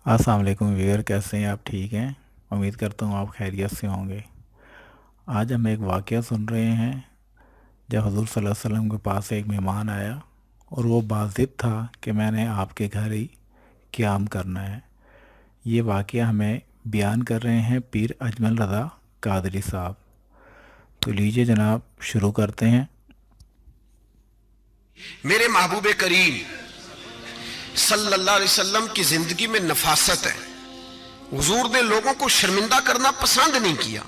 السلام علیکم ویور، کیسے ہیں آپ؟ ٹھیک ہیں؟ امید کرتا ہوں آپ خیریت سے ہوں گے۔ آج ہم ایک واقعہ سن رہے ہیں جب حضور صلی اللہ علیہ وسلم کے پاس ایک مہمان آیا اور وہ باضد تھا کہ میں نے آپ کے گھر ہی قیام کرنا ہے۔ یہ واقعہ ہمیں بیان کر رہے ہیں پیر اجمل رضا قادری صاحب۔ تو لیجئے جناب شروع کرتے ہیں۔ میرے محبوب کریم صلی اللہ علیہ وسلم کی زندگی میں نفاست ہے۔ حضور نے لوگوں کو شرمندہ کرنا پسند نہیں کیا۔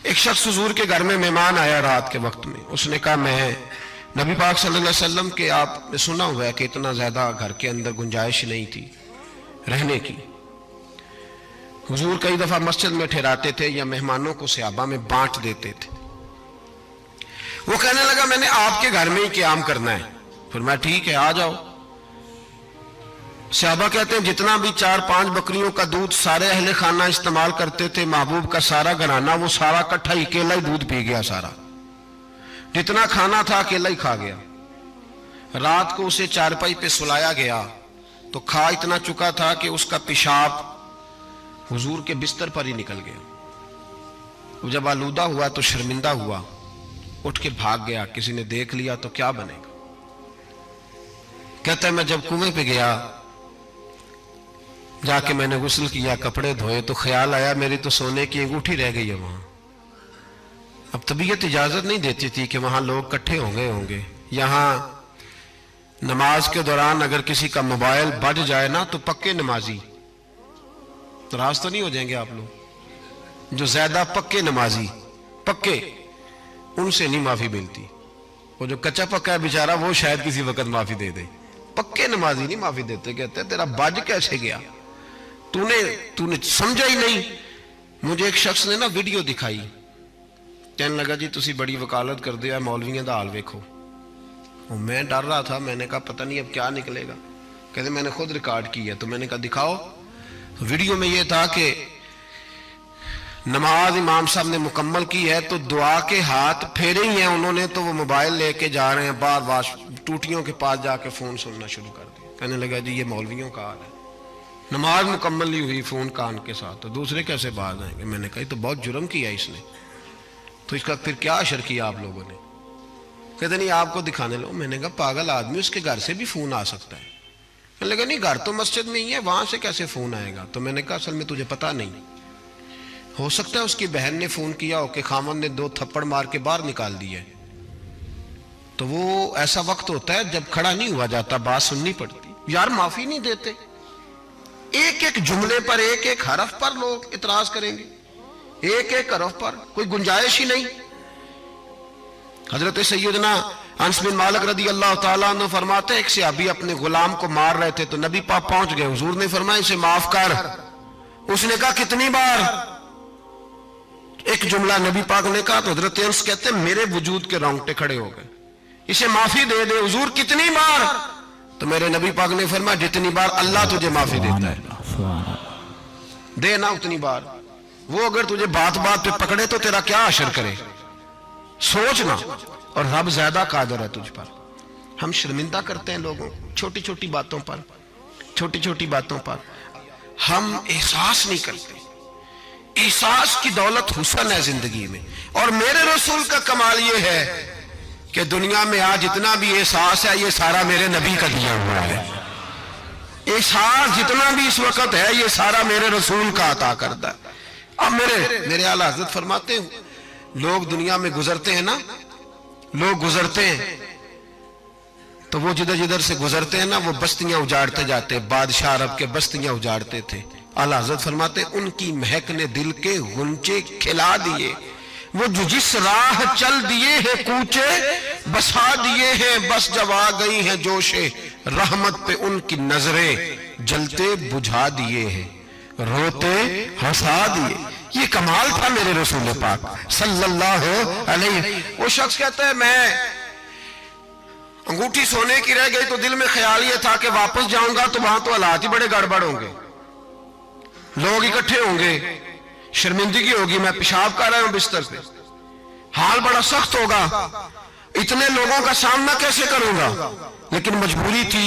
ایک شخص حضور کے گھر میں مہمان آیا رات کے وقت میں، اس نے کہا میں نبی پاک صلی اللہ علیہ وسلم کے، آپ نے سنا ہوا ہے کہ اتنا زیادہ گھر کے اندر گنجائش نہیں تھی رہنے کی۔ حضور کئی دفعہ مسجد میں ٹھہراتے تھے یا مہمانوں کو صحابہ میں بانٹ دیتے تھے۔ وہ کہنے لگا میں نے آپ کے گھر میں ہی قیام کرنا ہے۔ پھر میں ٹھیک ہے آ جاؤ۔ صحابہ کہتے ہیں جتنا بھی 4-5 بکریوں کا دودھ سارے اہل خانہ استعمال کرتے تھے، محبوب کا سارا گھرانہ وہ سارا کٹھا ہی اکیلا ہی دودھ پی گیا، سارا جتنا کھانا تھا اکیلا ہی کھا گیا۔ رات کو اسے چارپائی پہ سلایا گیا تو کھا اتنا چکا تھا کہ اس کا پیشاب حضور کے بستر پر ہی نکل گیا۔ وہ جب آلودہ ہوا تو شرمندہ ہوا، اٹھ کے بھاگ گیا۔ کسی نے دیکھ لیا تو کیا بنے گا؟ کہتا ہے میں جب کنویں پہ گیا، جا کے میں نے غسل کیا، کپڑے دھوئے تو خیال آیا میری تو سونے کی انگوٹھی رہ گئی ہے وہاں۔ اب طبیعت اجازت نہیں دیتی تھی کہ وہاں لوگ کٹھے ہوں گے۔ یہاں نماز کے دوران اگر کسی کا موبائل بج جائے نا تو پکے نمازی، ناراض تو نہیں ہو جائیں گے آپ لوگ؟ جو زیادہ پکے نمازی، پکے، ان سے نہیں معافی ملتی۔ وہ جو کچا پکا ہے بیچارہ وہ شاید کسی وقت معافی دے دے، پکے نمازی نہیں معافی دیتے۔ کہتے ہیں تیرا بج کیسے گیا، تو نے سمجھا ہی نہیں۔ مجھے ایک شخص نے نا ویڈیو دکھائی، کہنے لگا جی تسی بڑی وکالت کر دیا مولویاں دا حال ویکھو۔ اور میں ڈر رہا تھا، میں نے کہا پتہ نہیں اب کیا نکلے گا۔ کہتے میں نے خود ریکارڈ کی ہے، تو میں نے کہا دکھاؤ۔ ویڈیو میں یہ تھا کہ نماز امام صاحب نے مکمل کی ہے تو دعا کے ہاتھ پھیرے ہی ہیں انہوں نے، تو وہ موبائل لے کے جا رہے ہیں، بار بار ٹوٹیوں کے پاس جا کے فون سننا شروع کر دیا۔ کہنے لگا جی یہ مولویوں کا حال ہے، نماز مکمل نہیں ہوئی فون کان کے ساتھ، تو دوسرے کیسے باز آئیں گے؟ میں نے کہا یہ تو بہت جرم کیا اس نے، تو اس کا پھر کیا اشر کیا آپ لوگوں نے؟ کہتے نہیں آپ کو دکھانے لو۔ میں نے کہا پاگل آدمی، اس کے گھر سے بھی فون آ سکتا ہے۔ کہنے لگا نہیں گھر تو مسجد میں ہی ہے، وہاں سے کیسے فون آئے گا؟ تو میں نے کہا اصل میں تجھے پتہ نہیں، ہو سکتا ہے اس کی بہن نے فون کیا ہو کہ خامن نے 2 تھپڑ مار کے باہر نکال دیا ہے، تو وہ ایسا وقت ہوتا ہے جب کھڑا نہیں ہوا جاتا، بات سننی پڑتی۔ یار معافی نہیں دیتے، ایک ایک جملے پر، ایک ایک حرف پر لوگ اعتراض کریں گے، ایک ایک حرف پر کوئی گنجائش ہی نہیں۔ حضرت سیدنا انس بن مالک رضی اللہ تعالیٰ عنہ فرماتے ہیں ایک صحابی اپنے غلام کو مار رہے تھے تو نبی پاک پہنچ گئے، حضور نے فرمایا اسے معاف کر۔ اس نے کہا کتنی بار؟ ایک جملہ نبی پاک نے کہا تو حضرت انس کہتے ہیں میرے وجود کے رونگٹے کھڑے ہو گئے، اسے معافی دے دے۔ حضور کتنی بار؟ تو میرے نبی پاک نے فرمایا جتنی بار اللہ تجھے معافی سبحان دیتا ہے اللہ، سبحان اللہ۔ دے نا اتنی بار۔ وہ اگر تجھے بات بات پہ پکڑے تو تیرا کیا اشر کرے؟ سوچنا۔ اور رب زیادہ قادر ہے تجھ پر۔ ہم شرمندہ کرتے ہیں لوگوں چھوٹی چھوٹی باتوں پر، چھوٹی چھوٹی باتوں پر ہم احساس نہیں کرتے۔ احساس کی دولت حسن ہے زندگی میں، اور میرے رسول کا کمال یہ ہے کہ دنیا میں آج جتنا بھی احساس ہے یہ سارا میرے نبی کا دیا ہوا ہے۔ احساس جتنا بھی اس وقت ہے یہ سارا میرے رسول کا عطا کردہ ہے۔ اب میرے اعلیٰ حضرت فرماتے ہیں لوگ دنیا میں گزرتے ہیں نا، لوگ گزرتے ہیں تو وہ جدھر جدھر سے گزرتے ہیں نا وہ بستیاں اجاڑتے جاتے۔ بادشاہ عرب کے بستیاں اجاڑتے تھے۔ اعلیٰ حضرت فرماتے ہیں ان کی مہک نے دل کے غنچے کھلا دیے، وہ جو جس راہ چل دیے ہیں کوچے بسا دیے ہیں، بس جب آ گئی ہیں جوش رحمت پہ ان کی نظریں جلتے بجھا دیے ہیں، روتے ہنسا دیے۔ یہ کمال تھا میرے رسول پاک صلی اللہ علیہ۔ وہ شخص کہتا ہے میں انگوٹھی سونے کی رہ گئی تو دل میں خیال یہ تھا کہ واپس جاؤں گا تو وہاں تو حالات ہی بڑے گڑبڑ ہوں گے، لوگ اکٹھے ہوں گے، شرمندگی ہوگی، میں پیشاب کر رہا ہوں بستر پہ، حال بڑا سخت ہوگا، اتنے لوگوں کا سامنا کیسے کروں گا؟ لیکن مجبوری تھی،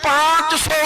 500